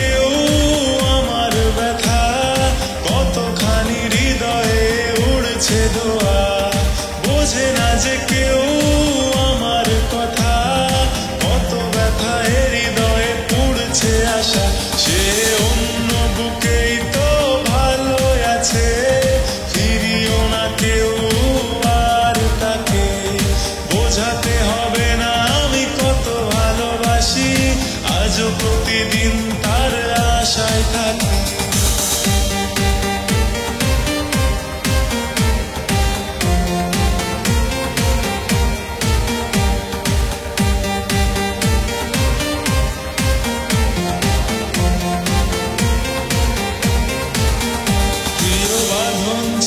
কেউ আমার ব্যথা, কতখানি হৃদয়ে উড়ছে ধোয়া। বোঝে না যে কেউ আমার কথা, কত ব্যথা হৃদয়ে পুড়ছে আশা। সে অন্য বুকেই তো ভালো আছে, ফিরিও না কেউ আর তাকে। বোঝাতে হবে না আমি কত ভালোবাসি, আজও প্রতিদিন তার আশায় থাকি।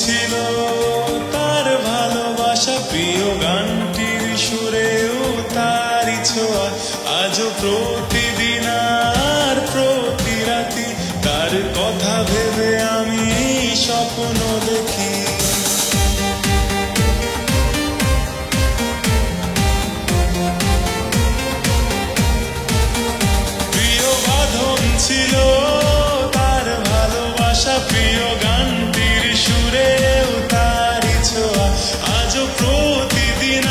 ছিল তার ভালোবাসা, প্রিয় গানটির সুরেও তারই ছোঁয়া। আজও প্রতিদিন আর প্রতি রাতি তার কথা ভেবে আমি স্বপ্ন দেখি। প্রিয় বাঁধন ছিল তার ভালোবাসা, প্রিয় গানটির সুরেও তারই ছোঁয়া। আজও প্রতিদিন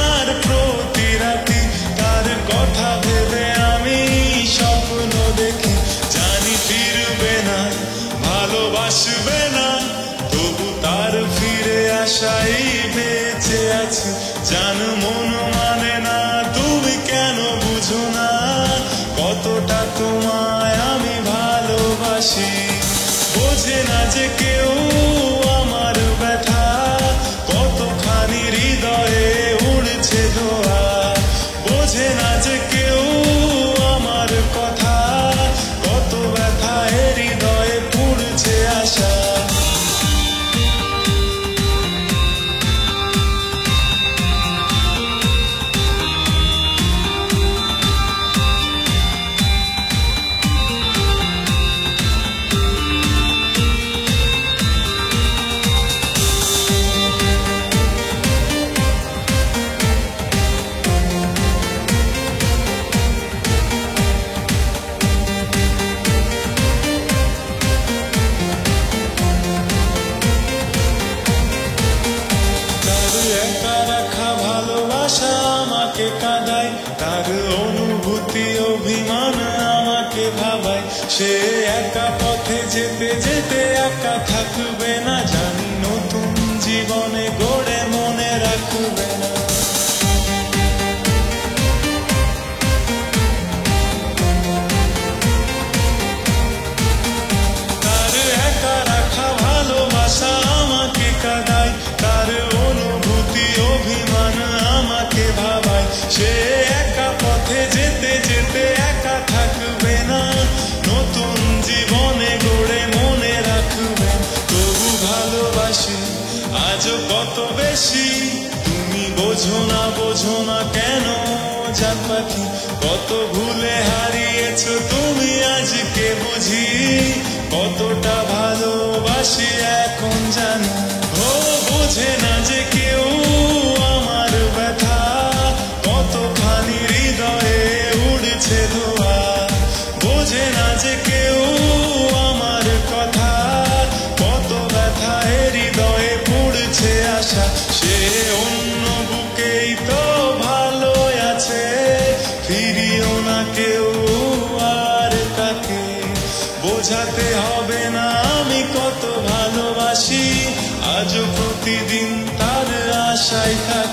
আর প্রতি রাতি তার কথা ভেবে আমি স্বপ্ন দেখি। জানি ফিরবে না, ভালোবাসবে না, তবু তার ফিরে আশাই বেঁচে আছি। জান মন মানে না, তুমি কেন বুঝো না কতটা তোমায় আমি ভালোবাসি। বোঝে না যে কেউ আমার ব্যথা, কতখানি হৃদয়ে উড়ছে ধোয়া। বোঝে না যে কেউ আমার কথা, কত ব্যথা হৃদয়ে পুড়ছে আশা। একা রাখা ভালোবাসা আমাকে কাঁদায়, তার অনুভূতি অভিমান আমাকে ভাবায়। সে একা পথে যেতে যেতে একা থাকবে না, জানি নতুন জীবনে গড়ে মনে রাখবে না। তার একা রাখা ভালোবাসা আমাকে কাঁদায়, তার অনুভূতি অভিমান আমাকে ভাবায়। সে একা পথে যেতে যেতে একা থাকবে না, নতুন জীবনে গড়ে মনে রাখবে। তবু ভালোবাসি আজও কত বেশি, তুমি বোঝো না কেন জান পাখি। কত ভুলে হারিয়েছো তুমি আজকে বুঝি, কতটা ভালোবাসি এখন জানি। ও বোঝে না যে কেউ আমার ব্যথা, কতখানি হৃদয়ে উড়ছে ধোয়া। বোঝে না যে কেউ আমার কথা, কত ব্যথা হৃদয়ে পুড়ছে আশা। সে অন্য বুকেই তো ভালো আছে, ফিরিও না কেউ আর তাকে। বোঝাতে হবে না আমি কত ভালোবাসি, আজও প্রতিদিন তার আশায় থাকি।